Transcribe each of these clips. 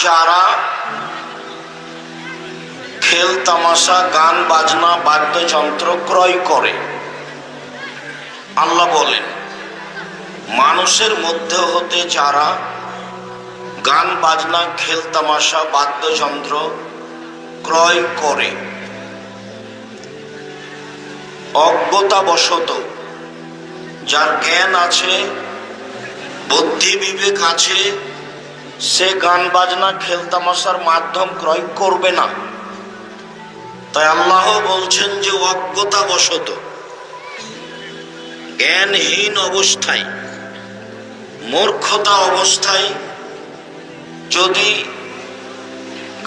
যারা খেল তামাশা, গান বাজনা, বাদ্যযন্ত্র ক্রয় করে, আল্লাহ বলেন মানুষের মধ্যে হতে যারা গান বাজনা, খেল তামাশা, বাদ্যযন্ত্র ক্রয় করে অজ্ঞতাবশত, যার জ্ঞান আছে, বুদ্ধি বিবেক আছে, সে গান বাজনা, খেল তামাশার মাধ্যম ক্রয় করবে না। তাই আল্লাহ বলছেন যে অজ্ঞতাবশত, জ্ঞানহীন অবস্থায়, মূর্খতা অবস্থায় যদি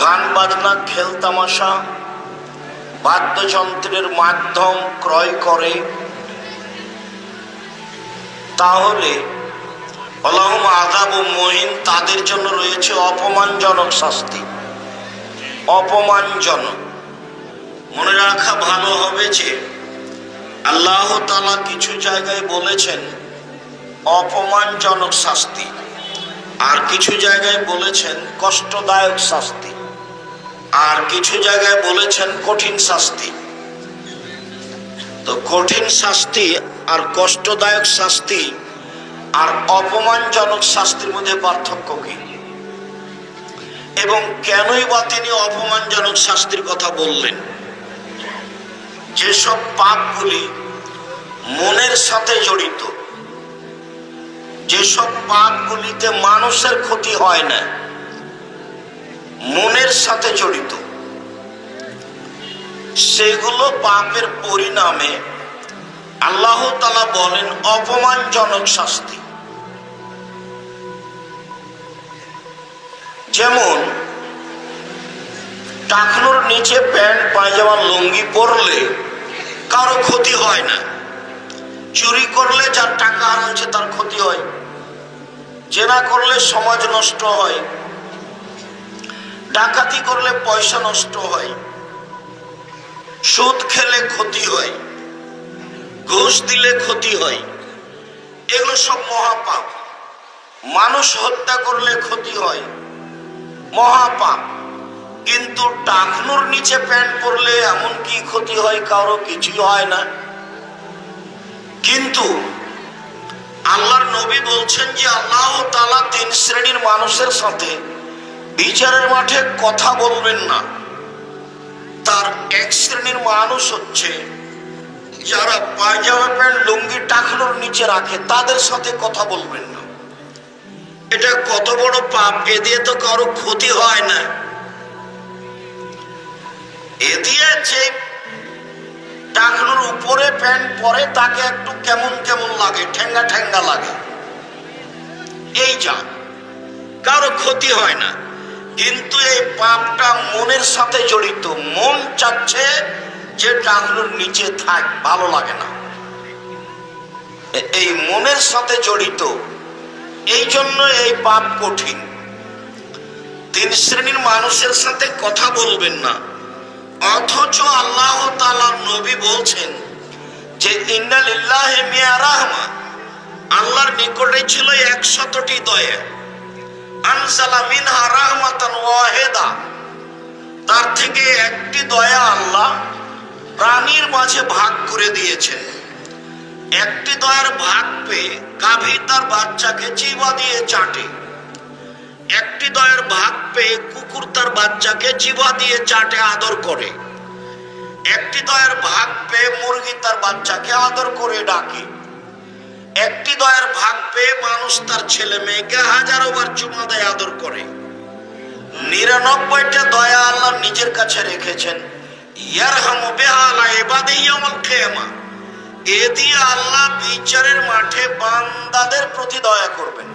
গান বাজনা, খেল তামাশা, বাদ্যযন্ত্রের মাধ্যম ক্রয় করে, তাহলে আল্লাহুম আযাবু মুহিন, তাদের জন্য রয়েছে অপমানজনক শাস্তি। অপমানজনক, মনে রাখা ভালো হবে যে আল্লাহ তাআলা কিছু জায়গায় বলেছেন অপমানজনক শাস্তি, আর কিছু জায়গায় বলেছেন কষ্টদায়ক শাস্তি, আর কিছু জায়গায় বলেছেন কঠিন শাস্তি। তো কঠিন শাস্তি আর কষ্টদায়ক শাস্তি আর অপমানজনক শাস্তির মধ্যে পার্থক্য কি, এবং কেনই বা তিনি অপমানজনক শাস্তির কথা বললেন? যেসব পাপগুলি মনের সাথে জড়িত, যেসব পাপগুলিতে মানুষের ক্ষতি হয় না, মনের সাথে জড়িত, সেগুলো পাপের পরিণামে আল্লাহ তাআলা বলেন অপমানজনক শাস্তি। যেমন টাকনুর নিচে প্যান্ট, পায়জামা, লুঙ্গি পরলে কারো ক্ষতি হয় না, চুরি করলে যার টাকা হারাচ্ছে তার ক্ষতি হয়, জেনা করলে সমাজ নষ্ট হয়, ডাকাতি করলে পয়সা নষ্ট হয়, সুদ খেলে ক্ষতি হয়, ঘুষ দিলে ক্ষতি হয়, এগুলো সব মহাপাপ। মানুষ হত্যা করলে ক্ষতি হয়, মহাপাপ। কিন্তু টাকনুর নিচে প্যান্ট পরলে এমন কি ক্ষতি হয়? কারো কিছুই হয় না। কিন্তু আল্লাহর নবী বলছেন যে আল্লাহ তাআলা তিন শ্রেণীর মানুষের সাথে বিচারের মাঠে কথা বলবেন না। তার এক শ্রেণীর মানুষ হচ্ছে যারা পায়জামা, প্যান্ট, লুঙ্গি টাকনুর নিচে রাখে, তাদের সাথে কথা বলবেন না। এটা কত বড় পাপ! এ দিয়ে তো কারো ক্ষতি হয় না। এ দিয়ে যে টাকনুর উপরে প্যান্ট পরে তাকে একটু কেমন কেমন লাগে, ঠেঙ্গা ঠেঙ্গা লাগে, এই যা, কারো ক্ষতি হয় না। কিন্তু এই পাপটা মনের সাথে জড়িত, মন চাচ্ছে যে টাকনুর নিচে থাক, ভালো লাগে না, এই মনের সাথে জড়িত, এই জন্য এই পাপ কঠিন। তিন শ্রেণীর মানুষের সাথে কথা বলবেন না, অথচ আল্লাহ তাআলার নবী বলছেন যে ইন্না লিল্লাহি মিয়া রাহমা, আল্লাহর নিকটে ছিল 100টি দয়া, আনসালা মিনহা রাহমাতান ওয়াহিদা, তার থেকে একটি দয়া আল্লাহ প্রাণীর মাঝে ভাগ করে দিয়েছেন। একটি দয়ার ভাগ পেয়ে গাভী তার বাচ্চাকে চিবা দিয়ে চাটে, একটি দয়ার ভাগ পেয়ে কুকুর তার বাচ্চাকে চিবা দিয়ে চাটে, আদর করে, একটি দয়ার ভাগ পেয়ে মুরগি তার বাচ্চাকে আদর করে ডাকে, একটি দয়ার ভাগ পেয়ে মানুষ তার ছেলে মেয়েকে হাজারো বার চুমা দেয়, আদর করে। 99টা দয়া আল্লাহ নিজের কাছে রেখেছেন। ইয়ারহামু বিহা আলা ইবাদিহি ইয়াউমাল কিয়ামা, এ দিয়ে আল্লাহ বিচারের মাঠে বান্দাদের প্রতি দয়া করবেন,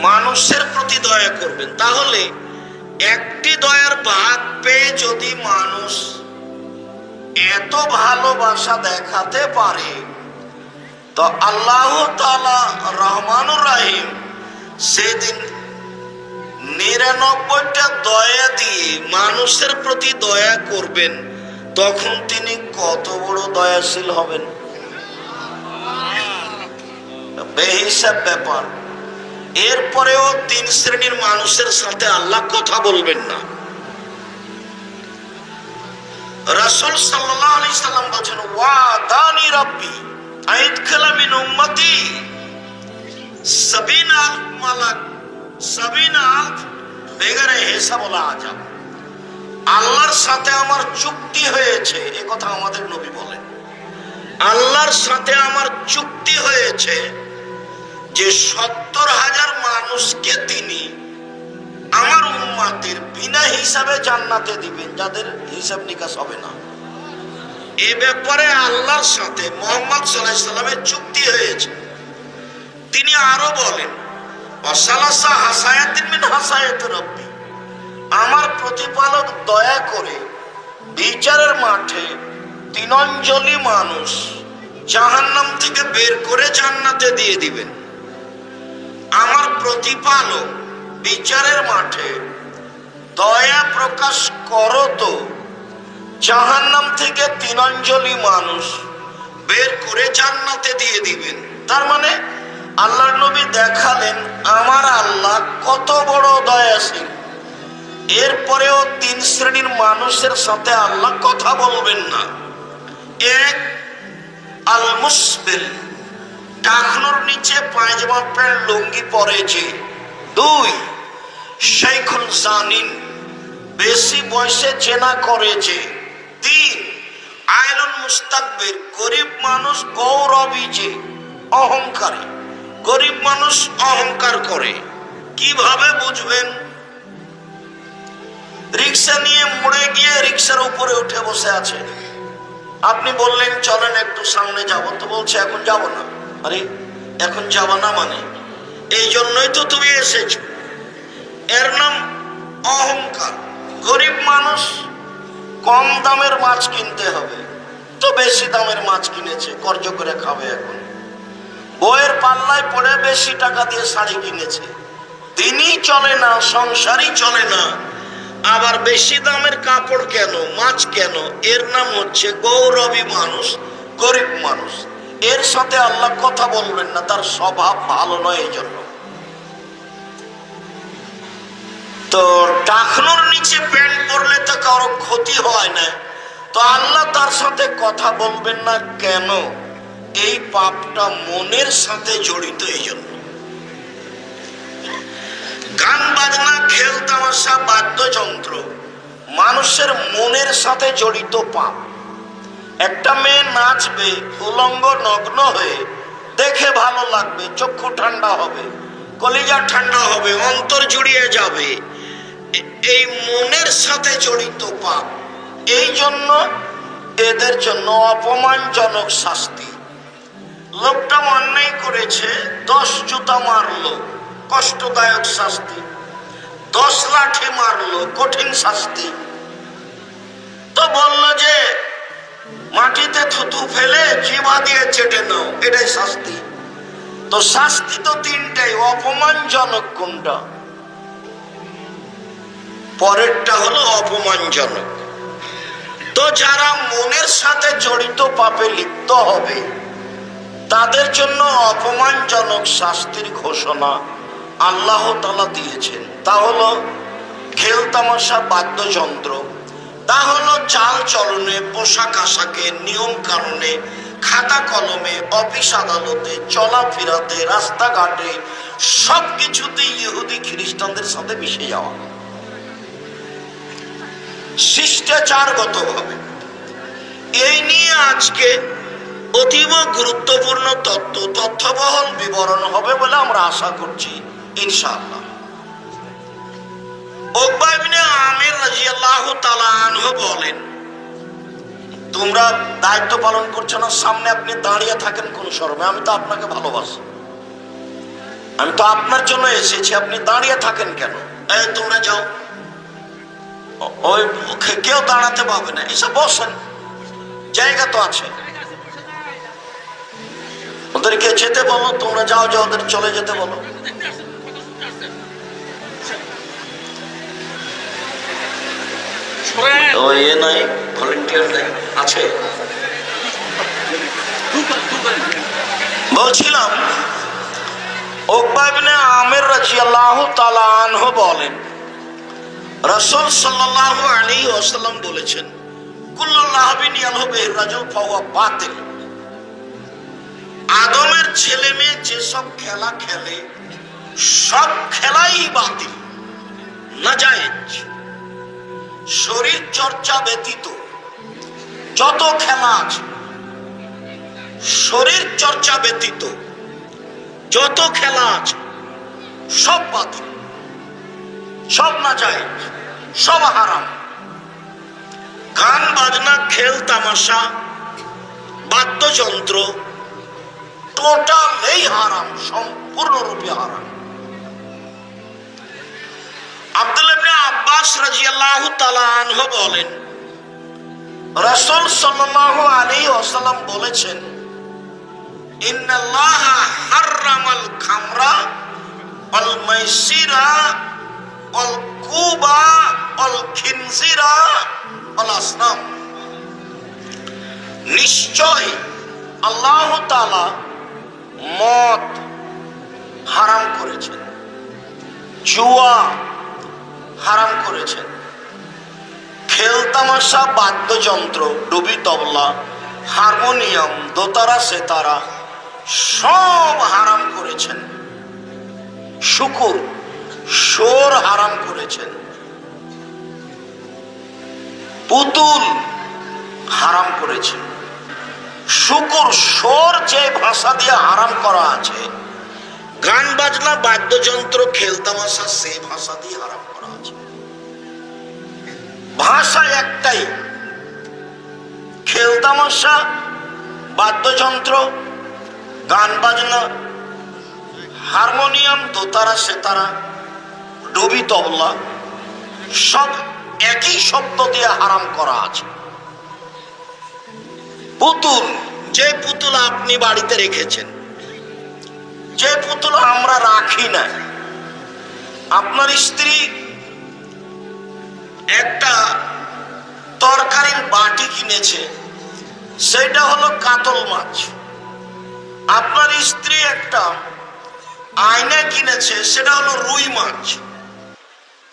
মানুষের প্রতি দয়া করবেন। তাহলে একটি দয়ার ভাগ পেয়ে যদি মানুষ এত ভালোবাসা দেখাতে পারে, তো আল্লাহ তাআলা রহমানুর রহিম সেদিন 99টা দয়া দিয়ে মানুষের প্রতি দয়া করবেন, তখন তিনি কত বড় দয়াশীল হবেন! বেহিসাব ব্যাপার। এরপরেও তিন শ্রেণীর মানুষের সাথে আল্লাহ কথা বলবেন না। রাসূল সাল্লাল্লাহু আলাইহি সাল্লাম বলেন, ওয়াদানি রাব্বি আইদখালা মিন উম্মতি 70000 মালাক 70000 বেগারে হিসাব ওলা আজাব। আল্লাহর সাথে আমার চুক্তি হয়েছে, এ কথা আমাদের নবী বলেন। আল্লাহর সাথে আমার চুক্তি হয়েছে যে 70,000 মানুষকে তিনি আমার উম্মতের বিনা হিসাবে জান্নাতে দিবেন, যাদের হিসাব নিকাশ হবে না। এ ব্যাপারে আল্লাহর সাথে মুহাম্মদ সাল্লাল্লাহু আলাইহি সাল্লামের চুক্তি হয়েছে। তিনি আরো বলেন, ওয়াসালাসা হাসায়াতিন মিন হাসায়াতি রাব্বি, আমার প্রতিপালক দয়া করে বিচারের মাঠে 3 অঞ্জলি মানুষ জাহান্নাম থেকে বের করে জান্নাতে দিয়ে দিবেন। আমার প্রতিপালক বিচারের মাঠে দয়া প্রকাশ করো তো জাহান্নাম থেকে 3 অঞ্জলি মানুষ বের করে জান্নাতে দিয়ে দিবেন। তার মানে আল্লাহর নবী দেখালেন আমার আল্লাহ কত বড় দয়াশীল। এরপরেও 3 শ্রেণীর মানুষের সাথে আল্লাহ কথা বলবেন না। এক, আল মুসবিল, টাকনোর নিচে পায়জামা প্যান্ট লুঙ্গি পরেছে। 2, শাইখুল জানিন, বেশি বয়সে জেনা করেছে। 3, আইলুন মুস্তাকবির, গরিব মানুষ গৌরবী, যে অহংকারী। গরিব মানুষ অহংকার করে। কিভাবে বুঝবেন? রিক্সা নিয়ে মুড়ে গিয়ে রিক্সার উপরে উঠে বসে আছে। আপনি বললেন চলেন একটু সামনে যাব, তো বলছে এখন যাব না। আরে এখন যাব না মানে এই জন্যই তো তুমি এসেছো। এর নাম অহংকার। গরিব মানুষ কম দামের মাছ কিনতে হবে, তো বেশি দামের মাছ কিনেছে, কর্জ করে খাবে। এখন বইয়ের পাল্লায় পড়ে বেশি টাকা দিয়ে শাড়ি কিনেছে, দিনই চলে না, সংসারই চলে না, আবার বেশি দামের কাপড় কেন, মাছ কেন? এর নাম হচ্ছে গৌরবী মানুষ, গরিব মানুষ। এর সাথে আল্লাহ কথা বলবেন না, তার স্বভাব ভালো নয়। এই জন্য তো টাকনোর নিচে প্যান্ট পরলে তো কারো ক্ষতি হয় না, তো আল্লাহ তার সাথে কথা বলবেন না কেন? এই পাপটা মনের সাথে জড়িত। এই জন্য গান বাজনা, খেল তামাশা, বাদ্যযন্ত্র মানুষের মনের সাথে জড়িত পাপ। একটা মেয়ে নাচবে উলঙ্গ নগ্ন হয়ে, দেখে ভালো লাগবে, চক্ষু ঠান্ডা হবে, কলিজা ঠান্ডা হবে, অন্তর জুড়িয়ে যাবে। এই মনের সাথে জড়িত পাপ। এই জন্য এদের জন্য অপমানজনক শাস্তি। লোকটা অন্যায় করেছে, 10 জুতা মারলো, কষ্টদায়ক শাস্তি। 10 লাঠি মারলো, কঠিন শাস্তি। তো বললো যে মাটিতে থুতু ফেলে জিভা দিয়ে চেটে নাও, এটাই শাস্তি। তো শাস্তি তো 3টাই, অপমানজনক কোনটা? পরেরটা হলো অপমানজনক। তো যারা মনের সাথে জড়িত পাপে লিপ্ত হবে তাদের জন্য অপমানজনক শাস্তির ঘোষণা আল্লাহ তাআলা দিয়েছেন। তা হলো খেল তামাশা, বাদ্যযন্ত্র, তা হলো চাল চলনে, পোশাক আশাকে, নিয়ম কানুনে, খাতা কলমে, অফিস আদালতে, চলাফেরাতে, রাস্তাঘাটে, সবকিছুতেই ইহুদি খ্রিস্টানদের সাথে মিশে যাওয়া, শিষ্টাচারগত ভাবে। এই নিয়ে আজকে অতীব গুরুত্বপূর্ণ তথ্যবহল বিবরণ হবে বলে আমরা আশা করছি ইনশাআল্লাহ। উকবা ইবনে আমির রাদিয়াল্লাহু তাআলা আনহু বলেন, তোমরা দায়িত্ব পালন করছো না, সামনে আপনি দাঁড়িয়ে থাকেন কোন শরমে? আমি তো আপনাকে ভালোবাসি, আমি তো আপনার জন্য এসেছি, আপনি দাঁড়িয়ে থাকেন কেন? এই তোমরা যাও, ওই কেউ দাঁড়াতে পাবে না, এসে বসেন, জায়গা তো আছে। ওদেরকে যেতে বলো, তোমরা যাও, যাও, ওদের চলে যেতে বলো। নাই ভলেন্টিয়ার নাই আছে। বলছিলাম উকবা ইবনে আমির রাদিয়াল্লাহু তাআলা আনহু বলেন, রাসূল সাল্লাল্লাহু আলাইহি ওয়াসাল্লাম বলেছেন, কুল্লু লাহবিন ইয়ালহু বিহি রাজুল ফাহুয়া বাতিল। আদমের ছেলে মেয়ে যেসব খেলা খেলে সব খেলাই বাতিল, নাজায়েজ। শরীর চর্চা ব্যতীত যত খেলা আছে, শরীর চর্চা ব্যতীত যত খেলা আছে সব বাতিল, সব নাজায়েজ, সব হারাম। গান বাজনা, খেল তামাশা, বাদ্যযন্ত্র টোটালই হারাম, সম্পূর্ণরূপে হারাম। আব্দুল্লাহ ইবনে আব্বাস রাদিয়াল্লাহু তাআলা আনহু বলেন, রাসূল সাল্লাল্লাহু আলাইহি ওয়াসাল্লাম বলেছেন, ইন্নাল্লাহা হাররামাল খামরা ওয়াল মাইসিরা ওয়াল কুবা ওয়াল খিনজিরা ওয়াল আসনাম। নিশ্চয় আল্লাহ তাআলা মদ হারাম করেছেন, জুয়া হারাম করেছেন, খেলতামাশা, বাদ্যযন্ত্র, ডুবি তবলা, হারমোনিয়াম, দোতারা, সেতারা সব হারাম করেছেন। শুকুর, সোর হারাম করেছেন। পুতুল হারাম করেছেন। শুকুর, সোর যে ভাষা দিয়ে হারাম করা আছে, গান বাজনা, বাদ্যযন্ত্র, খেলতামাশা সেই ভাষা দিয়ে হারাম করা আছে। ভাষা একটাই, খেলতামাশা, বাদ্যযন্ত্র, গান বাজনা, হারমোনিয়াম, দোতারা, সেতারা, ডুবি তবলা সব একই শব্দ দিয়ে হারাম করা আছে। পুতুল, যে পুতুল আপনি বাড়িতে রেখেছেন, যে পুতুল আমরা রাখি না, আপনার স্ত্রী একটা তরকারির বাটি কিনেছে, সেটা হলো কাতল মাছ। আপনার স্ত্রী একটা আয়না কিনেছে, সেটা হলো রুই মাছ।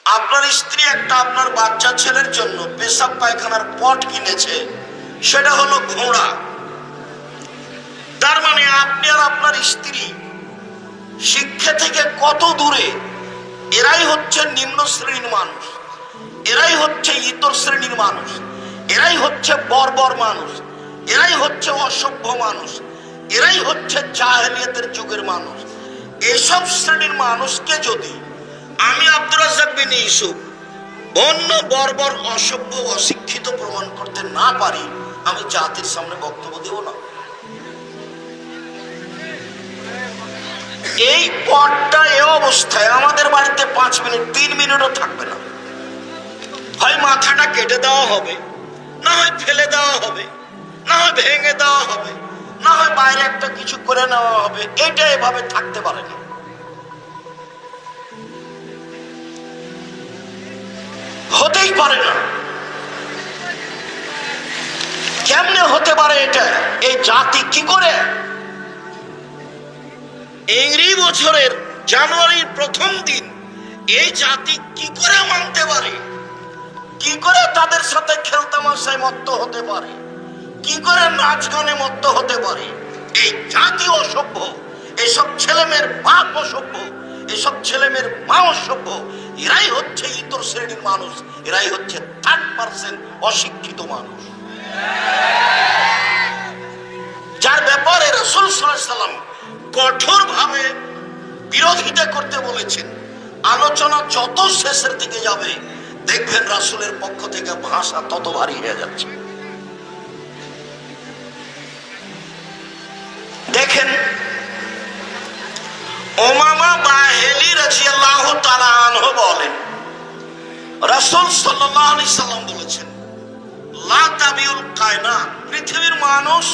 আপনার স্ত্রী একটা আপনার বাচ্চা ছেলের জন্য পেশাব পায়খানার পট কিনেছে, সেটা হলো ঘোড়া। তার মানে আপনি আর আপনার স্ত্রী শিক্ষা থেকে কত দূরে। এরাই হচ্ছে নিম্ন শ্রেণীর মানুষ, এরাই হচ্ছে ইতর শ্রেণীর মানুষ, এরাই হচ্ছে বর্বর মানুষ, এরাই হচ্ছে অসভ্য মানুষ, এরাই হচ্ছে জাহেলিয়াতের যুগের মানুষ। এসব শ্রেণীর মানুষকে যদি আমি আব্দুর রাজ্জাক বিন ইউসুফ বন্য, বর্বর, অসভ্য, অশিক্ষিত প্রমাণ করতে না পারি, আমি জাতির সামনে বক্তব্য দেব না। এই পথটা এ অবস্থায় আমাদের বাড়িতে 5 মিনিট, 3 মিনিটও থাকবে না। হয় মাথাটা কেটে দেওয়া হবে, না হয় ফেলে দেওয়া হবে, না হয় ভেঙে দেওয়া হবে, না হয় বাইরে একটা কিছু করে নেওয়া হবে। এটা এভাবে থাকতে পারে না। হতেই পারে না। কেমনে হতে পারে এটা? এই জাতি কি করে ইংরেজি বছরের জানুয়ারির প্রথম দিন এই জাতি কি করে মানতে পারে? কি করে তাদের সাথে খেলতামাশায় মত্ত হতে পারে? কি করে নাচ গানে মত্ত হতে পারে? এই জাতি অসভ্য। এসব ছেলেমেয়ের বাপ অসভ্য, এসব ছেলেমেয়ের মা অসভ্য। এরাই হচ্ছে ইতর শ্রেণীর মানুষ, এরাই হচ্ছে 3% অশিক্ষিত মানুষ, যার ব্যাপারে রাসূল সাল্লাল্লাহু আলাইহি সাল্লাম কঠোর ভাবে বিরোধিতা করতে বলেছেন। আলোচনা যত শেষের দিকে যাবে, দেখবেন রাসূলের পক্ষ থেকে ভাষা তত ভারী হয়ে যাচ্ছে। দেখেন, উমামা বাহিলি রাদিয়াল্লাহু তাআলা আনহু বলেন, রাসূল সাল্লাল্লাহু আলাইহি সাল্লাম বলেছেন, লা তাবিউল কায়নাত, পৃথিবীর মানুষ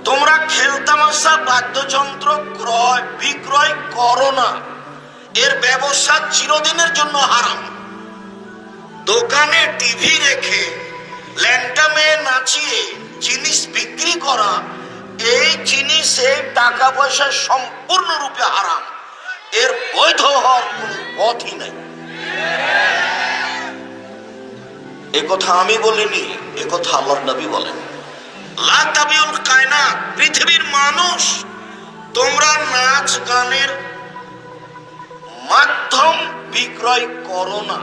তোমরা খেলতামাশা, বাদ্যযন্ত্র ক্রয় বিক্রয় করো না। এর ব্যবসা চিরদিনের জন্য হারাম। দোকানে টিভি রেখে ল্যাংটা মেয়ে নাচিয়ে জিনিস বিক্রি করা, এই জিনিসে টাকা পয়সা সম্পূর্ণরূপে হারাম। এর বৈধ হওয়ার কোন পথই নাই। একথা আমি বলিনি, একথা আল্লাহর নবী বলেন। লা তাবিউল কায়নাত, পৃথিবীর মানুষ, তোমরা নাচ গানের মাধ্যম বিক্রয় করো না,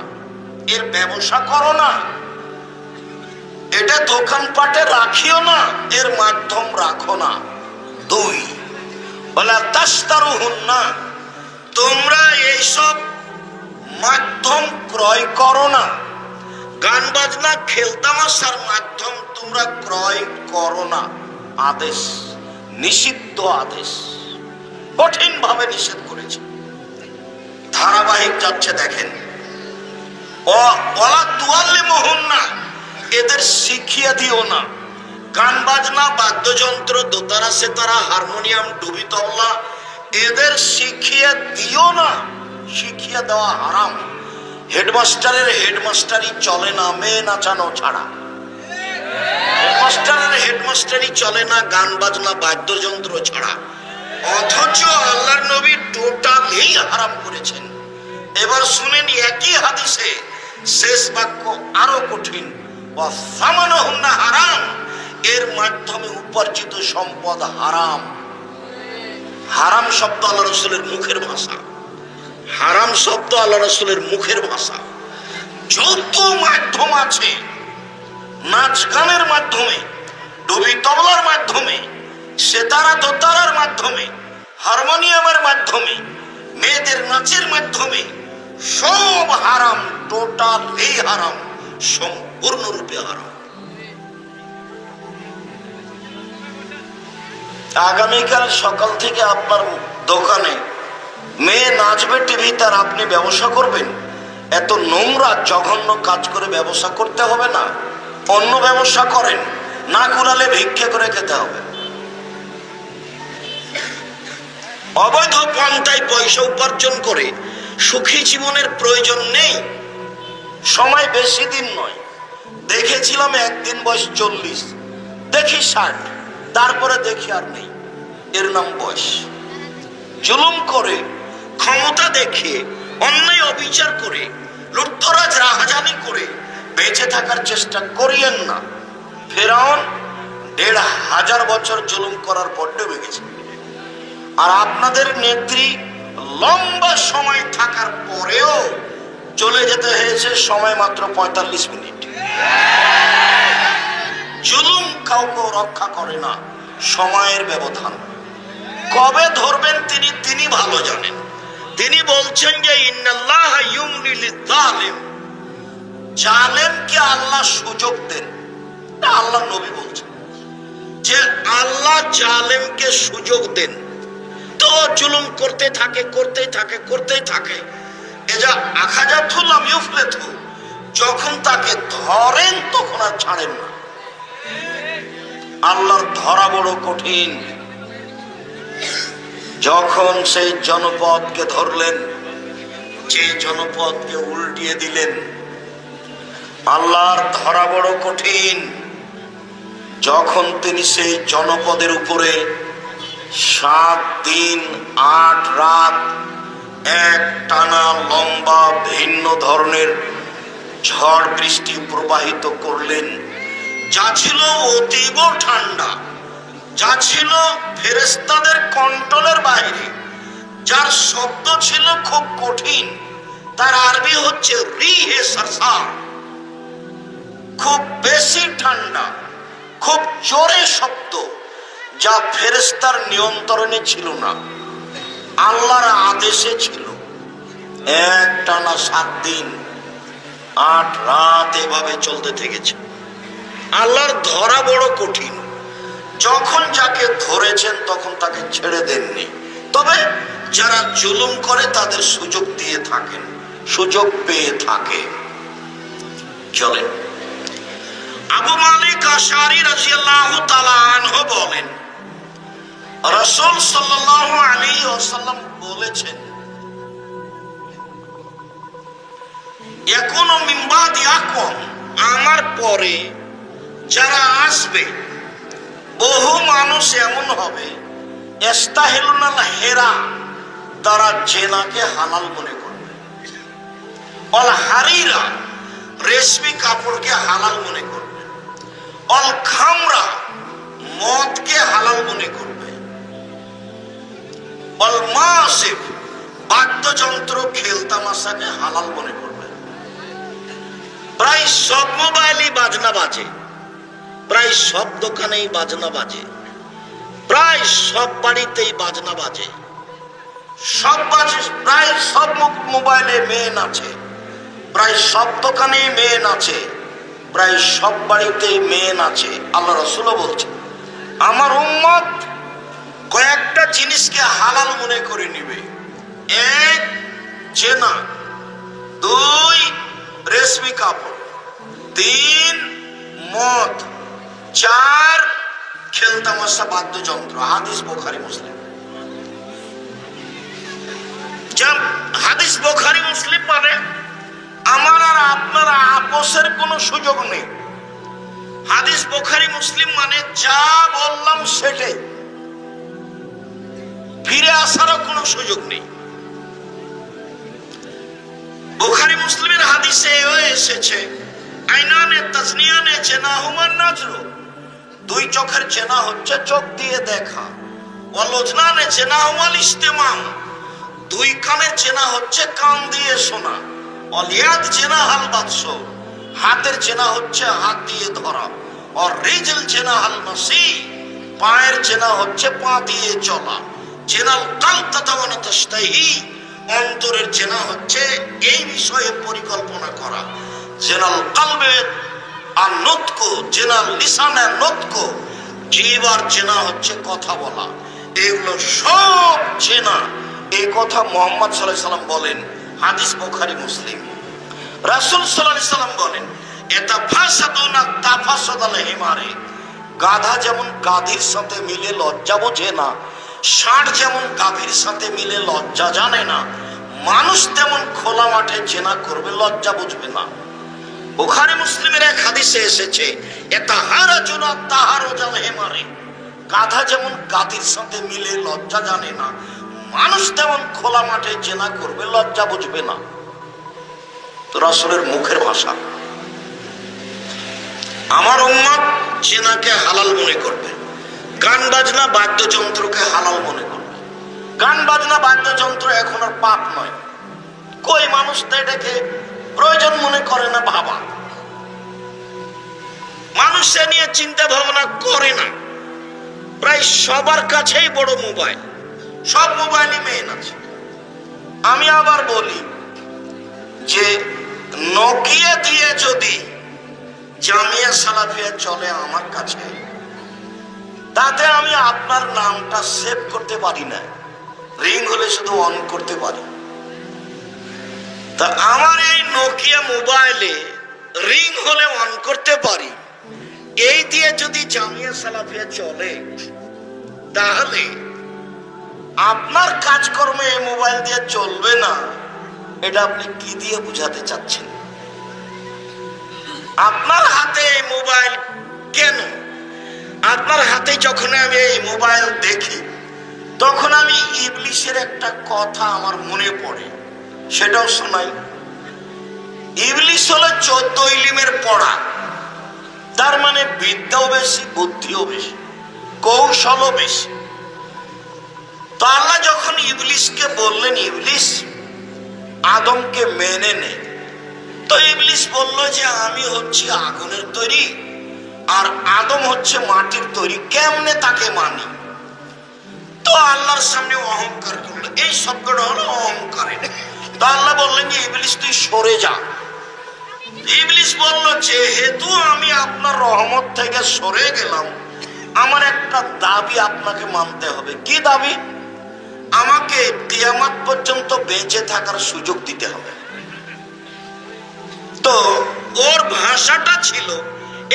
এর ব্যবসা করো না, এটা দোকানপাটে রাখিও না, এর মাধ্যম রাখো না। দুই, বলা তাশতারুহুন্না, তোমরা এইসব মাধ্যম ক্রয় করো না, গান বাজনা খেলতামাশার মাধ্যম তোমরা ক্রয় করো না। আদেশ, নিষিদ্ধ আদেশ, কঠিন ভাবে নিষেধ করেছে। ধারাবাহিক যাচ্ছে দেখেন। ওয়ালা তুআল্লিমুহুন্না, এদের শিখিয়ে দিও না। গান বাজনা, বাদ্যযন্ত্র, দোতারা, সেতারা, হারমোনিয়াম, ডুবি তবলা, এদের শিখিয়ে দিও না। শিখিয়ে দেওয়া হারাম। হেডমাস্টারের হেডমাস্টারি চলে না মেয়ে নাচানো ছাড়া। হেডমাস্টারের হেডমাস্টারি চলে না গান বাজনা বাদ্যযন্ত্র ছাড়া। অথচ আল্লাহর নবী টোটালি হারাম করেছেন। এবার শুনেন একই হাদিসে শেষ বাক্য আরো কঠিন, ওয়াসামানুহুন্না হারাম, এর মাধ্যমে উপার্জিত সম্পদ হারাম। হারাম শব্দ আল্লাহ রাসূলের মুখের ভাষা। হারাম শব্দ আল্লাহ রাসূলের মুখের ভাষা। যত মাধ্যম আছে, নাচ গানের মাধ্যমে, ডুবি তবলার মাধ্যমে, সেতারা দোতারার মাধ্যমে, হারমোনিয়ামের মাধ্যমে, মেয়েদের নাচের মাধ্যমে, সব হারাম, টোটালি হারাম, সম্পূর্ণরূপে হারাম। আগামীকাল সকাল থেকে আপনার দোকানে মেয়ে নাচবে টিভি, তার আপনি ব্যবসা করবেন? এত নোংরা জঘন্য কাজ করে ব্যবসা করতে হবে না? অন্য ব্যবসা করেন, না কুলালে ভিক্ষে করে খেতে হবে। অবৈধ পন্থায় পয়সা উপার্জন করে সুখী জীবনের প্রয়োজন নেই। সময় বেশি দিন নয়, দেখেছিলাম একদিন বয়স 40, দেখি 60, তারপরে দেখি আর নেই। এর নাম বয়স। জুলুম করে, ক্ষমতা দেখিয়ে, অন্যায় অবিচার করে, লুটতরাজ রাহাজানি করে বেঁচে থাকার চেষ্টা করিয়েন না। ফেরাউন 1500 বছর জুলুম করার পর ডুবে গেছে, আর আপনাদের নেত্রী লম্বা সময় থাকার পরেও চলে যেতে হয়েছে সময় মাত্র 45 মিনিট। জুলুম কাউকে রক্ষা করে না, সময়ের ব্যবধান। কবে ধরবেন তিনি ভালো জানেন। তিনি বলছেন যে ইন্নাল্লাহা ইউমলি লিয-যালিম, জালেমকে আল্লাহ সুযোগ দেন। আল্লাহ নবী বলছেন যে আল্লাহ জালেমকে সুযোগ দেন, তো জুলুম করতে থাকে, করতেই থাকে, করতেই থাকে। এজা আখাযাতু লাম ইউফলিতু, যখন তাকে ধরেন তখন আর ছাড়েন না। আল্লাহর ধরা বড় কঠিন। যখন সেই জনপদকে ধরলেন, যে জনপদকে উল্টিয়ে দিলেন, আল্লাহর ধরা বড় কঠিন। যখন তিনি সেই জনপদের উপরে 7 দিন 8 রাত এক টানা লম্বা ভিন্ন ধরনের ঝড় বৃষ্টি প্রবাহিত করলেন, যা ছিল অতীব ঠান্ডা, যা ছিল ফেরেশতাদের কন্ট্রোলের বাইরে, যার শব্দ ছিল খুব কঠিন, তার আরবি হচ্ছে রিহে সারসার, খুব বেশি ঠান্ডা, খুব জোরে শব্দ, যা ফেরেশতার নিয়ন্ত্রণে ছিল না, আল্লাহর আদেশে ছিল। এক টানা 7 দিন 8 রাত এভাবে চলতে থেকেছে। আল্লাহর ধরা বড় কঠিন। যখন যাকে ধরেছেন তখন তাকে ছেড়ে দেননি, তবে যারা জুলুম করে তাদের সুযোগ দিয়ে থাকেন, সুযোগ পেয়ে থাকে। চলেন, আবু মালিক আশআরী রাদিয়াল্লাহু তাআলা আনহু বলেন, রাসূল সাল্লাল্লাহু আলাইহি ওয়াসাল্লাম বলেছেন, ইয়াকুনু মিন বাদি আকওয়াম, আমার পরে যারা আসবে বহু মানুষ এমন হবে, ইস্তাহিলুনাল হেরা, তারা জেনাকে হালাল মনে করবে। অল হারিরা, রেশমি কাপড়কে হালাল মনে করবে। অল খামরা, মদকে হালাল মনে করবে। অল মাসিফ, বাদ্যযন্ত্র খেলতামাশাকে হালাল মনে করবে। প্রায় সব মোবাইলই বাজনা বাজে, প্রায় সব দোকানেই বাজনা বাজে, প্রায় সব বাড়িতেই বাজনা বাজে, সব বাজে, প্রায় সব মোবাইলে মেয়ে নাচে, প্রায় সব দোকানেই মেয়ে নাচে, প্রায় সব বাড়িতেই মেয়ে নাচে। আল্লাহ রাসূল বলছেন আমার উম্মত কয়েকটা জিনিসকে হালাল মনে করে নিবে। এক, জেনা। দুই, রেশমি কাপড়। তিন, মদ। চার, খেলতামাশা, বাদ্যযন্ত্র। হাদিস বুখারী মুসলিম। হাদিস বুখারী মুসলিম মানে আমার আর আপনার আপোষের কোনো সুযোগ নেই। হাদিস বুখারী মুসলিম মানে যা বললাম সেটাই, ফিরে আসারও কোনো সুযোগ নেই। বুখারী মুসলিমের হাদিসে এসেছে আইনানে তাজনিয়ানে জেনাহুমান নাজরু, দুই চোখের জেনা হচ্ছে চোখ দিয়ে দেখা। ওয়ালুজনানে জেনাহুমাল ইস্তেমাম, দুই কানের জেনা হচ্ছে কান দিয়ে শোনা। অলিয়াদ জেনাহাল বাদশ, হাতের জেনা হচ্ছে হাত দিয়ে ধরা। আর রিজল জেনাহাল মাসি, পায়ের জেনা হচ্ছে পা দিয়ে চলা। জেনাল কালব তাতাওয়ানা তাশতাহি, অন্তরের জেনা হচ্ছে এই বিষয়ে পরিকল্পনা করা। জেনাল কালবে আর নতক, জেনাল লিসানে নতক, জিহ্বার জেনা হচ্ছে কথা বলা। এগুলো সব জেনা। এই কথা মুহাম্মদ সাল্লাল্লাহু আলাইহি সাল্লাম বলেন, হাদিস বুখারী মুসলিম। রাসূল সাল্লাল্লাহু আলাইহি সাল্লাম বলেন এটা ফাসাদুনা তাফাসাদাল হিমারে, গাধা যেমন গাধীর সাথে মিলে লজ্জা বোঝে না, ষাঁড় যেমন গাভীর সাথে মিলে লজ্জা জানে না, মানুষ তেমন খোলা মাঠে জেনা করবে, লজ্জা বুঝবে না। বুখারী মুসলিমের এক হাদিসে এসেছে এটা হারাজুনা তাহারুজাল হিমারে, গাধা যেমন গাধীর সাথে মিলে লজ্জা জানে না, মানুষ তেমন খোলা মাঠে জেনা করবে, লজ্জা বুঝবে না। তো রাসূলের মুখের ভাষা। আমার উম্মত জেনাকে হালাল মনে করবে, গান বাজনা বাদ্যযন্ত্রকে হালাল মনে করবে। গান বাজনা বাদ্যযন্ত্র এখন আর পাপ নয়, কই মানুষ তো এটাকে প্রয়োজন মনে করে না। ভাবা, মানুষ সে নিয়ে চিন্তা ভাবনা করে না। প্রায় সবার কাছেই বড় মোবাইল, সব মোবাইলই মেয়ে আছে। আমি আবার বলি যে নোকিয়া দিয়ে যদি জামিয়া সালাফিয়া চলে আমার কাছে, তাতে আমি আপনার নামটা সেভ করতে পারি না, রিং হলে শুধু অন করতে পারি। তা আমার এই নোকিয়া মোবাইলে রিং হলে অন করতে পারি, এই দিয়ে যদি জামিয়া সালাফিয়া চলে, তাহলে আপনার কাজকর্মে এই মোবাইল দিয়ে চলবে না। এটা আপনি কি দিয়ে বুঝাতে চাচ্ছেন? আপনার হাতে এই মোবাইল কেন? আপনার হাতে যখন আমি এই মোবাইল দেখি, তখন আমি ইবলিসের একটা কথা আমার মনে পড়ে, সেটাও শোনাই। ইবলিস হলো 14 ইলমের পড়া, তার মানে বিদ্যাও বেশি, বুদ্ধিও বেশি, কৌশলও বেশি। তো আল্লাহ যখন ইবলিসকে বললেন ইবলিস আদমকে মেনে নে, তো ইবলিস বলল যে আমি হচ্ছি আগুনের তৈরি আর আদম হচ্ছে মাটির তৈরি, কেমনে তাকে মানি? তো আল্লাহর সামনে অহংকার করলো, এই শব্দটা হলো অহংকার। তো আল্লাহ বললেন যে ইবলিস তুই সরে যা। ইবলিস বলল যেহেতু আমি আপনার রহমত থেকে সরে গেলাম, আমার একটা দাবি আপনাকে মানতে হবে। কি দাবি? আমাকে কিয়ামত পর্যন্ত বেঁচে থাকার সুযোগ দিতে হবে। তো ওর ভাষাটা ছিল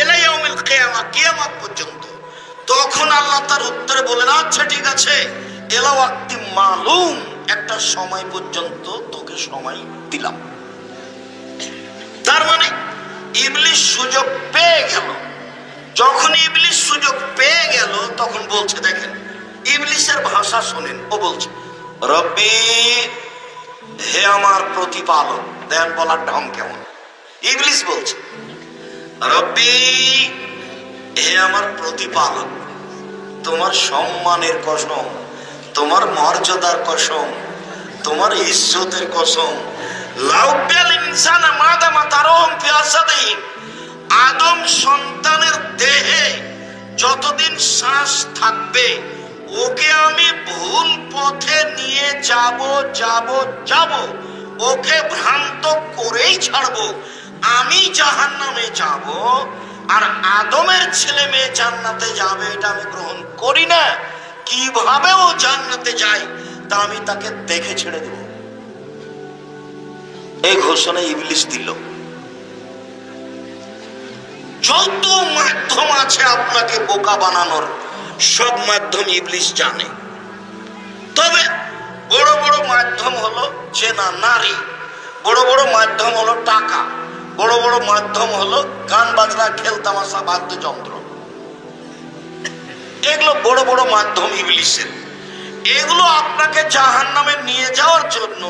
ইলা ইয়াউমিল কিয়ামা, কিয়ামত পর্যন্ত। তখন আল্লাহ তার উত্তরে বলেন আচ্ছা ঠিক আছে, এলা ওয়াক্তি মালুম, একটা সময় পর্যন্ত তোকে সময় দিলাম। তার মানে ইবলিস সুযোগ পেয়ে গেল। যখন ইবলিস সুযোগ পেয়ে গেল, তখন বলছে, দেখেন ইবলিসের ভাষা শোনেন, ও বলছে রব্বি, হে আমার প্রতিপালক। দেন বলার ঢং কেমন! ইবলিস বলছে, রব্বি, হে আমার প্রতিপালক, তোমার সম্মানের কসম, তোমার মর্যাদার কসম, তোমার ইজ্জতের কসম, লাউকাল ইনসানা মাদামা তারহুম ফি আসাদিহিম, আদম সন্তানের দেহে যতদিন শ্বাস থাকবে ওকে আমি ভুল পথে নিয়ে যাব, ওকে ভ্রান্ত করেই ছাড়বো। আমি জাহান্নামে যাব আর আদমের ছেলে মেয়ে জান্নাতে যাবে, এটা আমি গ্রহণ করি না। কিভাবে ও জান্নাতে যায় তা আমি তাকে দেখে ছেড়ে দেব। এই ঘোষণা ইবলিস দিল। যত মাধ্যম আছে আপনাকে বোকা বানানোর, সব মাধ্যম ইবলিস জানে। তবে বড় বড় মাধ্যম হলো চেনা নারী, বড় বড় মাধ্যম হলো টাকা, বড় বড় মাধ্যম হলো গান বাজনা, খেল তামাশা, বাদ্যযন্ত্র। এগুলো বড় বড় মাধ্যম ইবলিসের। এগুলো আপনাকে জাহান্নামে নিয়ে যাওয়ার জন্য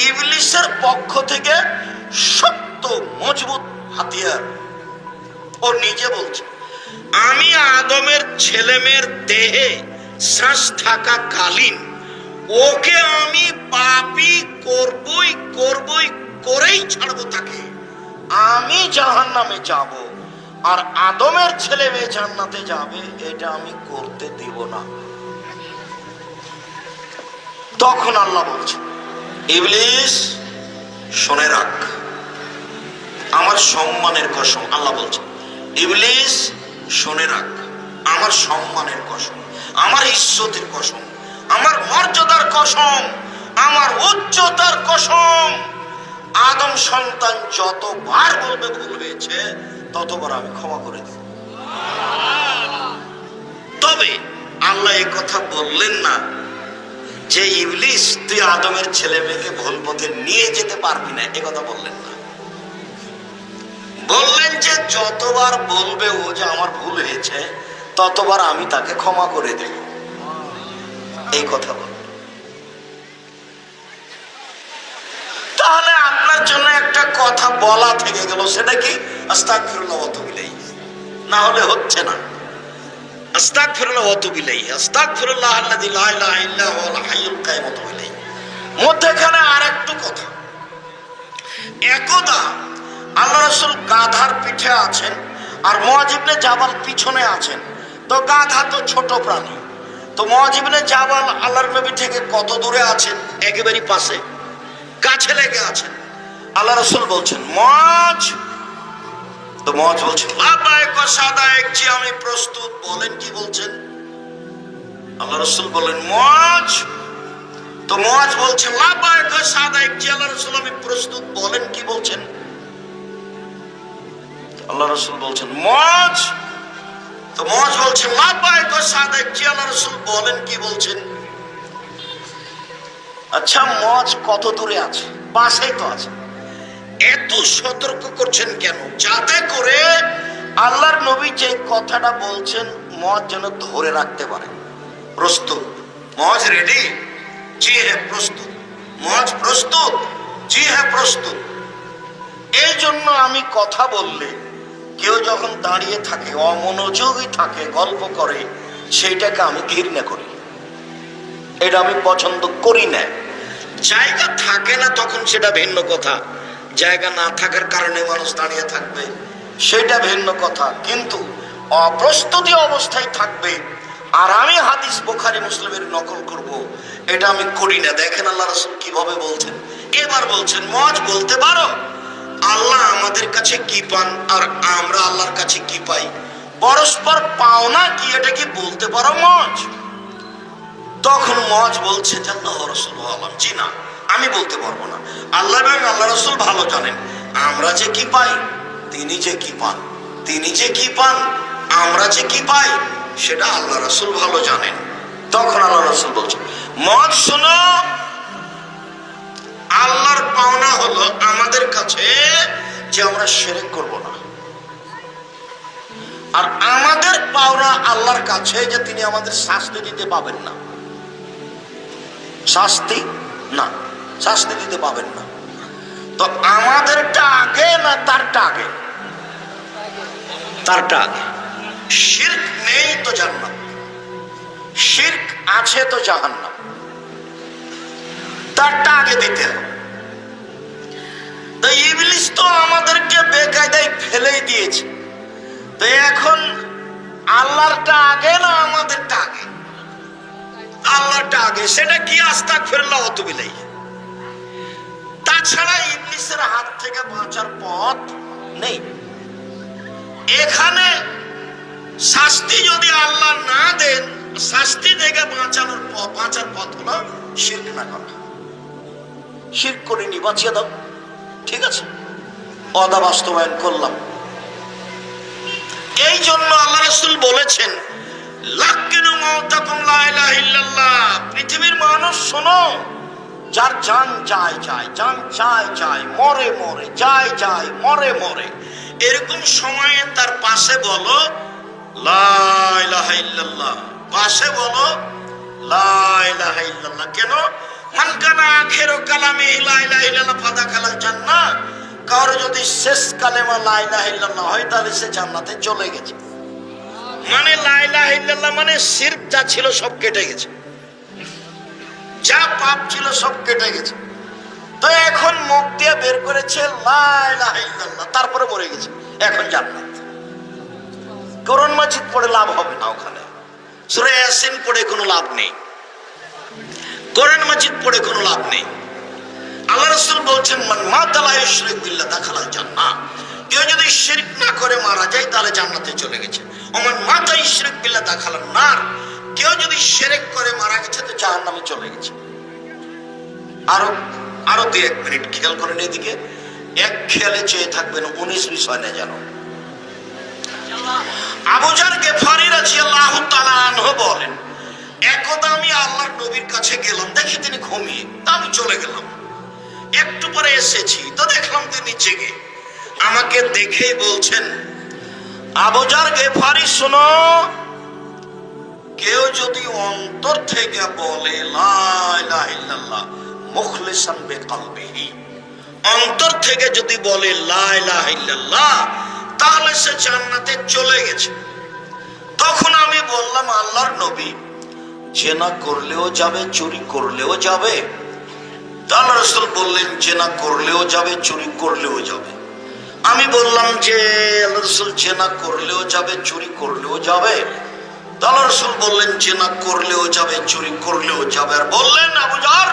ইবলিসের পক্ষ থেকে শক্ত মজবুত হাতিয়ার। ও নিজে বলছে, আমি আদমের ছেলেমেয়ের দেহে শ্বাস থাকাকালীন ওকে আমি পাপী করবই করেই ছাড়বো তাকে। আমি জাহান্নামে যাব আর আদমের ছেলে মেয়ে জান্নাতে যাবে, এটা আমি করতে দেব না। তখন আল্লাহ বলছে, ইবলিস শুনে রাখ, আমার সম্মানের কসম। আল্লাহ বলছে, ইবলিস শুনে রাখ, আমার সম্মানের কসম, আমার ইজ্জতের কসম, আমার মর্যাদার কসম, আমার উচ্চতার কসম, আদম সন্তান যতবার বলবে ভুল হয়েছে ততবার আমি ক্ষমা করে দেব। তবে আল্লাহ এই কথা বললেন না যে ইবলিস তুই আদমের ছেলে মেয়েকে ভুল পথে নিয়ে যেতে পারবি না, এ কথা বললেন না। বললেন যে যতবার বলবে ও যে আমার ভুল হয়েছে ততবার আমি তাকে ক্ষমা করে দেব, এই কথা বল। তাহলে আপনার জন্য একটা কথা বলা থেকে গেল, সেটা কি? আস্তাগফিরুল্লাহ ওয়া আতুবু ইলাইহি। না হলে হচ্ছে না। আস্তাগফিরুল্লাহ ওয়া আতুবু ইলাইহি, আস্তাগফিরুল্লাহ আল্লাযী লা ইলাহা ইল্লা হুয়াল হাইয়ুল কাইয়্যুম ওয়া আতুবু ইলাইহি। মধ্যখানে আরেকটু কথা। একদা আল্লাহ রাসূল গাধার পিঠে আছেন আর মুআয ইবনে জাবাল পিছনে আছেন। তো গাধা তো ছোট প্রাণী, তো মুআয ইবনে জাবাল আল্লাহর নবী থেকে কত দূরে আছেন? একেবারে পাশে, কাছে লেগে আছেন। আল্লাহ রাসূল বলছেন, মুআয। তো মুআয বলছেন, লাবাইক ওয়া সাদাইক, জি আমি প্রস্তুত, বলেন কি বলছেন? আল্লাহ রাসূল বলেন, মুআয। তো মুআয বলছেন, লাবাইক ওয়া সাদাইক, জি আল্লাহ রাসূল আমি প্রস্তুত, বলেন কি বলছেন? আল্লাহ রাসূল বলছেন, মুআয। তো মুআয বলছেন, লাবাইক ওয়া সাদাইক, জি আল্লাহ রাসূল বলেন কি বলছেন? আচ্ছা, মুআয কত দূরে আছে? পাশেই তো আছে। এত সতর্ক করছেন কেন? যাতে করে আল্লাহর নবী যে কথাটা বলছেন মুআয যেন ধরে রাখতে পারে। প্রস্তুত? মুআয রেডি? জি হ্যাঁ প্রস্তুত। মুআয প্রস্তুত? জি হ্যাঁ প্রস্তুত। এই জন্য আমি কথা বললে কেউ যখন দাঁড়িয়ে থাকে, অমনোযোগী থাকে, গল্প করে, সেইটাকে আমি ঘৃণা করি, এটা আমি পছন্দ করি না। জায়গা থাকে না তখন সেটা ভিন্ন কথা, জায়গা না থাকার কারণে মানুষ দাঁড়িয়ে থাকবে সেটা ভিন্ন কথা, কিন্তু অপ্রস্তুতি অবস্থায় থাকবে আর আমি হাদিস বুখারী মুসলিমের নকল করব, এটা আমি করি না। দেখেন আল্লাহ রাসূল কিভাবে বলছেন। এবার বলছেন, মুআয বলতে পারো আল্লাহ আমাদের কাছে কি পান আর আমরা আল্লাহর কাছে কি পাই? পরস্পর পাওনা কি, এটা কি বলতে পারো মুআয? তখন মুআয বলছে, আল্লাহ রাসূলুল্লাহ আলাম, জি না আমি বলতে পারবো না। আল্লাহ এবং আল্লাহ রাসূল ভালো জানেন আমরা যে কি পাই, তিনি যে কি পান, তিনি যে কি পান, আমরা যে কি পাই, সেটা আল্লাহ রাসূল ভালো জানেন। তখন আল্লাহ রাসূল বলছেন, মুআয শোনো, আল্লাহর পাওনা হলো আমাদের কাছে যে আমরা শিরক করব না, আর আমাদের পাওনা আল্লাহর কাছে যে তিনি আমাদের শাস্তি দিতে পাবেন না। শাস্তি না, শাস্তি দিতে পাবেন না। তো আমাদেরটা আগে না তারটা আগে? তারটা আগে। শিরক নেই তো জান্নাত, শিরক আছে তো জাহান্নাম, তারটা আগে দিতে হবে। তো ইবলিস তো আমাদেরকে বেকায়দায় ফেলেই দিয়েছে। তো এখন আল্লাহরটা আগে না আমাদেরটা আগে? আল্লাহরটা আগে। সেটা কি? আস্তাগফিরুল্লাহ ওয়া আতুবু ইলাইহি। তাছাড়া ইবলিসের হাত থেকে বাঁচার পথ নেই। এখানে শাস্তি যদি আল্লাহ না দেন, শাস্তি থেকে বাঁচার পথ হলো শিরক না করা। শিরক করিনি, বাঁচিয়ে দাও, ঠিক আছে, ওয়াদা বাস্তবায়ন করলাম। এই জন্য আল্লাহ রাসূল বলেছেন, লাকিনু মাউতাকুম লা ইলাহা ইল্লাল্লাহ। পৃথিবীর মানুষ শোনো, যার জান যায় যায়, জান যায় যায়, মরে মরে, যায় যায়, মরে মরে, এরকম সময়ে তার পাশে বলো লা ইলাহা ইল্লাল্লাহ, পাশে বলো লা ইলাহা ইল্লাল্লাহ। কেন? মান কানা আখিরু কালামি লা ইলাহা ইল্লাল্লাহ ফাদাখালাল জান্নাহ। কারো যদি শেষ কালেমা লা ইলাহা ইল্লাল্লাহ হয় তাহলে সে জান্নাতে চলে গেছে। মানে লা ইলাহা ইল্লাল্লাহ মানে শিরক যা ছিল সব কেটে গেছে, যা পাপ ছিল সব কেটে গেছে। তো এখন মুখ দিয়ে বের করেছে লা ইলাহা ইল্লাল্লাহ, তারপরে মরে গেছে, এখন জান্নাত। কোরআন মাজিদ পড়ে লাভ হবে না, ওখানে সূরা ইয়াসিন পড়ে কোনো লাভ নেই, কোরআন মাজিদ পড়ে কোনো লাভ নেই। আল্লাহ রাসূল বলছেন, মান মাতা লা ইউশরিক বিল্লাহ দাখালাল জান্নাহ। কেউ যদি শিরক না করে মারা যায় তাহলে জান্নাতে চলে গেছে। ওমান মাতা ইউশরিক বিল্লাহ দাখালান নার। কেউ যদি শিরক করে মারা গেছে তো জাহান্নামে চলে গেছে। আরো 2-1 মিনিট খেয়াল করেন এদিকে, এক খেয়ালে চেয়ে থাকবেন, 19 বিষয় না জানো। আবু যার গিফারি রাদিয়াল্লাহু তাআলা আনহু বলেন, একদা আমি আল্লাহর নবীর কাছে গেলাম, দেখি তিনি ঘুমিয়ে, তা আমি চলে গেলাম। একটু পরে এসেছি তো দেখলাম তিনি জেগে। আমাকে দেখেই বলছেন, আবু যার গিফারি শোনো, কেউ যদি অন্তর থেকে বলে লা ইলাহা ইল্লাল্লাহ মুখলিসান বিকলবিহি, অন্তর থেকে যদি বলে লা ইলাহা ইল্লাল্লাহ, তাহলে সে জান্নাতে চলে গেছে। তখন আমি বললাম, আল্লাহর নবী, জেনা করলেও যাবে, চুরি করলেও যাবে? আল্লাহ রাসূল বললেন, জেনা করলেও যাবে, চুরি করলেও যাবে। আমি বললাম যে আল্লাহ রাসূল, জেনা করলেও যাবে, চুরি করলেও যাবে? আল্লাহ রাসূল বললেন, জেনা করলেও যাবে, চুরি করলেও যাবে। আর বললেন, আবু যার,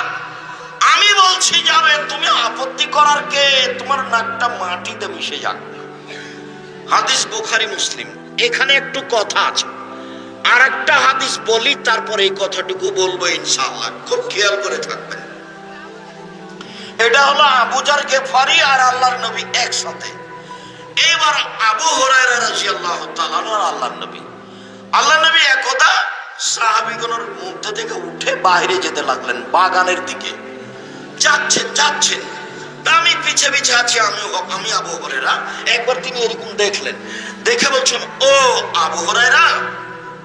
আমি বলছি যাবে, তুমি আপত্তি করার কে? তোমার নাকটা মাটিতে মিশে যাক। হাদিস বুখারী মুসলিম। এখানে একটু কথা আছে, আর একটা হাদিস বলি, তারপরে এই কথাটুকু বলবো ইনশাআল্লাহ, খুব খেয়াল করে থাকবেন। এটা হলো আবু যার গিফারি আর আল্লাহর নবী একসাথে। এইবার আবু হুরায়রা রাদিয়াল্লাহু তাআলা আর আল্লাহর নবী একদা সাহাবীগণের মধ্যে থেকে উঠে বাইরে যেতে লাগলেন, বাগানের দিকে যাচ্ছেন। আমি পিছে পিছে আছি, আমি আবু হুরায়রা। একবার তিনি এরকম দেখলেন, দেখে বলছেন, ও আবু হুরায়রা?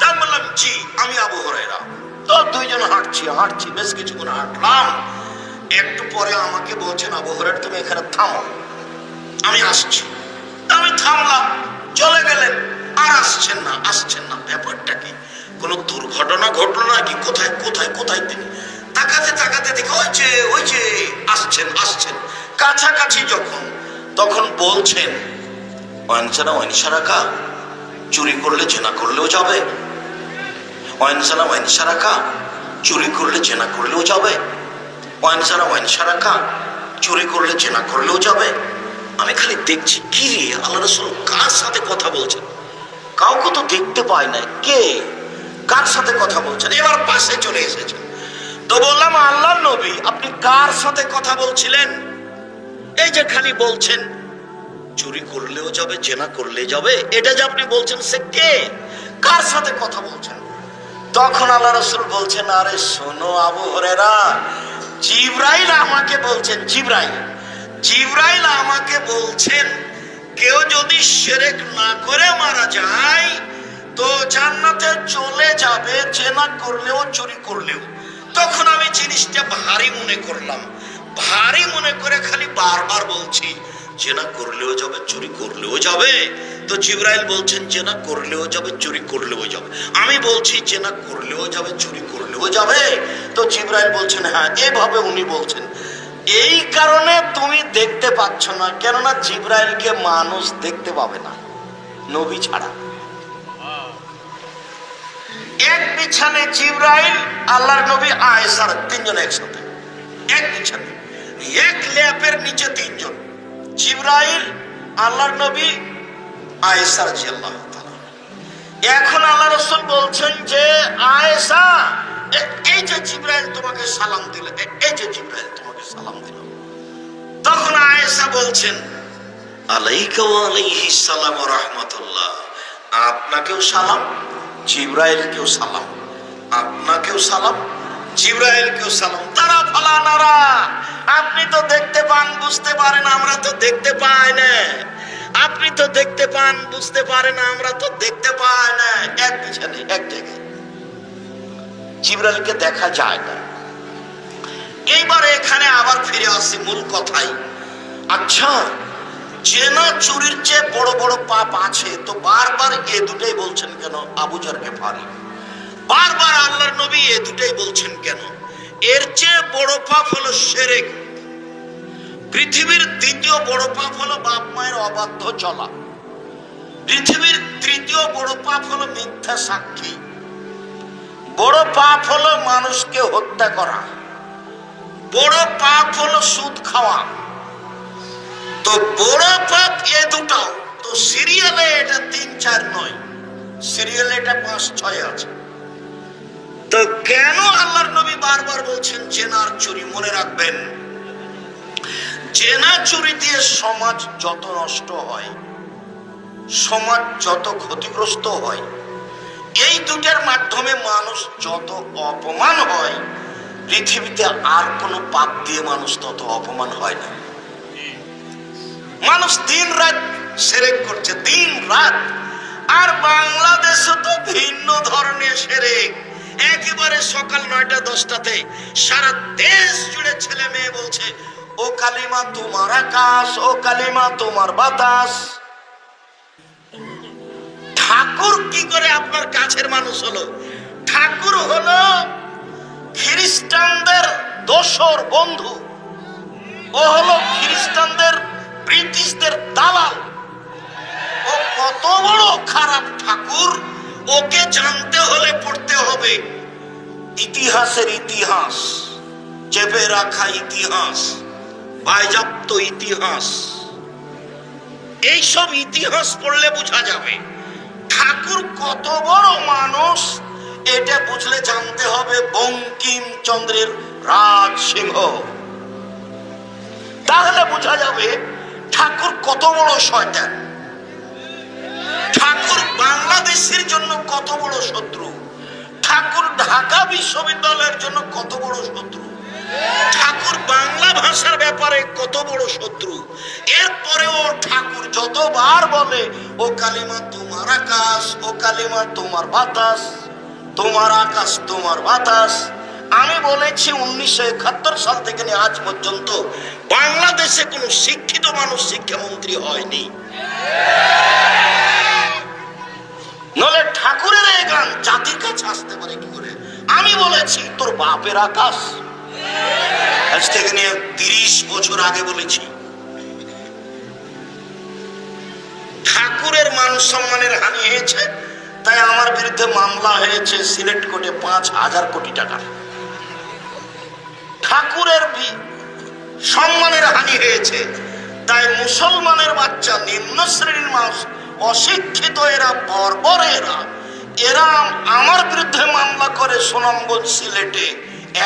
তা বললাম, জি আমি আবু হুরায়রা। তো দুইজন হাঁটছি, বেশ কিছুক্ষণ হাঁটলাম। একটু পরে আমাকে বলছেন, আবু হুরায়রা তুমি এখানে থামো, আমি আসছি। আমি থামলাম, চলে গেলেন, আর আসছেন না। ব্যাপারটা কি? কোনো দুর্ঘটনা ঘটলো নাকি? কোথায় তিনি? তাকাতে দেখে ওই যে আসছেন। কাছাকাছি তখন বলছেন, ওয়ানসানা ওয়ানসারাকা, চুরি করলে জেনা করলেও যাবে। ওয়ানসানা ওয়ানসারাকা, চুরি করলে জেনা করলেও যাবে। ওয়ানসানা ওয়ানসারাকা, চুরি করলে জেনা করলেও যাবে। আমি খালি দেখছি, কি রে, আল্লাহ রাসূল কার সাথে কথা বলছেন? কাউকে তো দেখতে পাই না, কে কার সাথে কথা বলছেন? এবার পাশে চলে এসেছেন। তো বললাম, আল্লাহর নবী, আপনি কার সাথে কথা বলছিলেন? এই যে খালি বলছেন চুরি করলেও যাবে, জেনা করলে যাবে, এটা যে আপনি বলছেন, সে কে, কার সাথে কথা বলছেন? তখন আল্লাহ রাসূল বলছেন, আরে শোনো আবু হুরায়রা, জিবরাইল আমাকে বলছেন, জিবরাইল আমাকে বলছেন, কেউ যদি শিরক না করে মারা যায় তো জান্নাতে চলে যাবে, জেনা করলেও চুরি করলেও। তখন আমি জিনিসটা ভারী মনে করলাম, ভারী মনে করে খালি বারবার বলছি জেনা করলেও যাবে, চুরি করলেও যাবে। তো জিবরাইল বলছেন জেনা করলেও যাবে, চুরি করলেও যাবে। আমি বলছি জেনা করলেও যাবে, চুরি করলেও যাবে। তো জিবরাইল বলছেন হ্যাঁ, এভাবে উনি বলছেন। এই কারণে তুমি দেখতে পাচ্ছ না, কেননা জিবরাইলকে মানুষ দেখতে পাবে না নবী ছাড়া। এক বিছানে জিবরাইল, আল্লাহর নবী, আয়েশার, তিনজন একসাথে এক বিছানে, এক ল্যাপের নিচে তিনজন, জিবরাইল, আল্লাহর নবী, আয়েশা রাদিয়াল্লাহু তাআলা। এখন আল্লাহ রাসূল বলছেন যে আয়েশা, এই যে জিবরাইল তোমাকে সালাম দিল, এই যে জিবরাইল তোমাকে সালাম দিল। তখন আয়েশা বলছেন আলাইকা ওয়া আলাইহিস সালাম ওয়া রাহমাতুল্লাহ, আপনাকেও সালাম, জিবরাইলকেও সালাম, আপনাকেও সালাম, জিবরাইলকেও সালাম। তারা ফালা নারা, আপনি তো দেখতে পান বুঝতে পারেন, আমরা তো দেখতে পাই না। আপনি তো দেখতে পান বুঝতে পারেন, আমরা তো দেখতে পাই না। এক বিছানে এক জায়গায়, জিবরাইলকে দেখা যায় না। এইবার এখানে আবার ফিরে আসি মূল কথাই। আচ্ছা, জেনা চুরির চেয়ে বড় বড় পাপ আছে, তো বারবার এ দুটাই বলছেন কেন আবু যর গিফারি? বারবার আল্লাহর নবী এ দুটাই বলছেন কেন? এর চেয়ে বড় পাপ হলো শিরক। পৃথিবীর দ্বিতীয় বড় পাপ হলো বাপ মায়ের অবাধ্য চলা। পৃথিবীর তৃতীয় বড় পাপ হলো মিথ্যা সাক্ষী। বড় পাপ হলো মানুষকে হত্যা করা। বড় পাপ হলো সুদ খাওয়া। তো বড় পাপ এ দুটাও। তো সিরিয়ালে এটা ৩-৪ নয়, সিরিয়ালে এটা ৫-৬ আছে। তো কেন আল্লাহর নবী বারবার বলছেন জেনার চুরি? মনে রাখবেন, জেনা চুরি দিয়ে সমাজ যত নষ্ট হয়, সমাজ যত ক্ষতিগ্রস্ত হয়, এই দুটার মাধ্যমে মানুষ যত অপমান হয়, পৃথিবীতে আর কোনো পাপ দিয়ে মানুষ তত অপমান হয় না। মানুষ দিন রাত শিরক করছে, দিন রাত। আর বাংলাদেশে তো ভিন্ন ধরনের শিরক। একেবারে সকাল ৯টা-১০টাতে সারা দেশ জুড়ে ছেলে মেয়ে বলছে ও কালিমা তোমার আকাশ, ও কালিমা তোমার বাতাস। ঠাকুর কি করে আপনার কাছের মানুষ হলো? ঠাকুর হলো খ্রিস্টানদের দোসর বন্ধু। ও হলো খ্রিস্টানদের, ব্রিটিশদের দালাল। ও কত বড় খারাপ ঠাকুর, ওকে জানতে হলে পড়তে হবে ইতিহাসের ইতিহাস, চেপে রাখা ইতিহাস, বাজেয়াপ্ত ইতিহাস। এইসব ইতিহাস পড়লে বোঝা যাবে ঠাকুর কত বড় মানুষ। এটা বুঝলে জানতে হবে বঙ্কিমচন্দ্রের রাজ সিংহ, তাহলে বোঝা যাবে ঠাকুর কত বড় শয়তান। ঠাকুর বাংলাদেশের জন্য কত বড় শত্রু। ঠাকুর ঢাকা বিশ্ববিদ্যালয়ের জন্য কত বড় শত্রু। ঠাকুর বাংলা ভাষার ব্যাপারে কত বড় শত্রু। এরপরেও ঠাকুর যতবার বলে ও কালিমা তোমার আকাশ, ও কালিমা তোমার বাতাস, তোমার আকাশ তোমার বাতাস। আমি বলেছি 1971 সাল থেকে নিয়ে আজ পর্যন্ত বাংলাদেশে কোনো শিক্ষিত মানুষ শিক্ষামন্ত্রী হয়নি। নলে ঠাকুরের এই গান জাতির কাছে আসতে পারে কি করে? আমি বলেছি তোর বাপের আকাশ, আজ থেকে নিয়ে 30 বছর আগে বলেছি। ঠাকুরের মান সম্মানের হানি হয়েছে, তাই আমার বিরুদ্ধে মামলা হয়েছে সিলেট কোর্টে 5,000 কোটি টাকার। ঠাকুরের সম্মানের হানি হয়েছে, তাই মুসলমানের বাচ্চা, নিম্ন শ্রেণীর মানুষ, অশিক্ষিত এরা, বর্বর এরা আমার বিরুদ্ধে মামলা করে সুনামগঞ্জ সিলেটে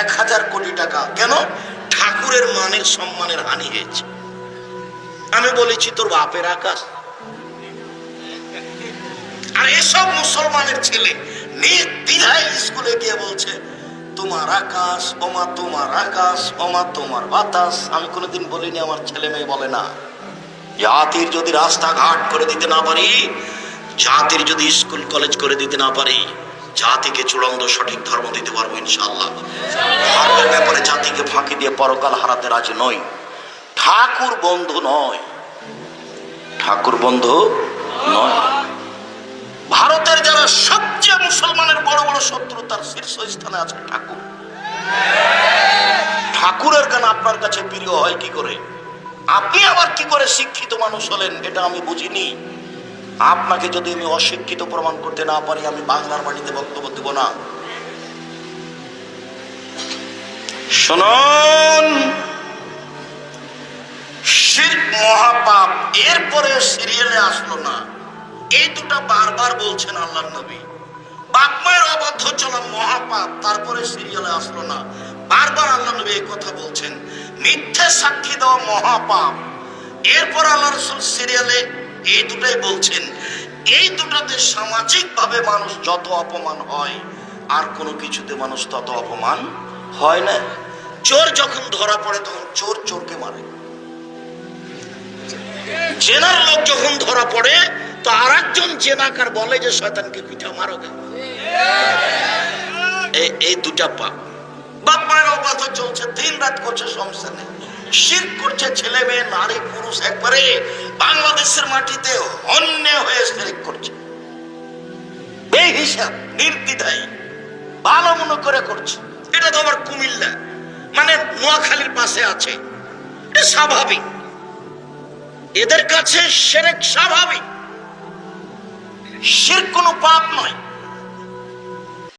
1,000 কোটি টাকা। কেন? ঠাকুরের মানের সম্মানের হানি হয়েছে। আমি বলেছি তোর বাপের আকাশ। আর এসব মুসলমানের ছেলে নির্দ্বিধায় স্কুলে গিয়ে বলছে তোমার আকাশ, ওমা তোমার আকাশ, ওমা তোমার বাতাস। আমি কোনোদিন বলিনি, আমার ছেলে মেয়ে বলে না। জাতির যদি রাস্তাঘাট করে দিতে না পারি, জাতির যদি স্কুল কলেজ করে দিতে না পারি, জাতিকে চূড়ান্ত সঠিক ধর্ম দিতে পারবো ইনশাআল্লাহ। ধর্মের ব্যাপারে জাতিকে ফাঁকি দিয়ে পরকাল হারাতে রাজি নই। ঠাকুর বন্ধু নয়, ঠাকুর বন্ধু নয়। ভারতের যারা সবচেয়ে মুসলমানের বড় বড় শত্রু, তার শীর্ষস্থানে আছে ঠাকুর। ঠাকুরের গান আপনার কাছে প্রিয় হয় কি করে? আপনি আবার কি করে শিক্ষিত মানুষ হলেন এটা আমি বুঝিনি। আপনাকে যদি আমি অশিক্ষিত প্রমাণ করতে না পারি, আমি বাংলার মাটিতে বক্তব্য দেব না। শুনুন, শিরক মহাপাপ, এরপরে সিরিয়ালে আসলো না। এই দুটা বারবার বলছেন আল্লাহর নবী। বাপ মায়ের অবাধ্য চলা মহাপাপ, তারপরে সিরিয়ালে আসলো না। বারবার আল্লাহ নবী এই কথা বলছেন। মিথ্যে সাক্ষী দেওয়া মহাপাপ, এরপর আল্লাহ রাসূল সিরিয়ালে এই দুটাই বলছেন। এই দুটাতে সামাজিক ভাবে মানুষ যত অপমান হয়, আর কোনো কিছুতে মানুষ তত অপমান হয় না। চোর যখন ধরা পড়ে তখন চোর চোরকে মারে, জেনার লোক যখন ধরা পড়ে তো আর একজন জেনাকার বলে যে শয়তানকে পিঠা মারো। এই দুটা পাপ। বাপ মায়ের অবাধ্য চলছে, দিন রাত করছে, সমস্যা নেই। শিরক করছে ছেলে মেয়ে নারী পুরুষ, একবারে বাংলাদেশের মাটিতে অন্য হয়ে শিরক করছে। বেহিসাব নির্দ্বিধায় ভালো মনে করে করছে। এটা তো আবার কুমিল্লা মানে নোয়াখালীর পাশে আছে, এটা স্বাভাবিক। এদের কাছে শিরক স্বাভাবিক, শিরক কোনো পাপ নয়।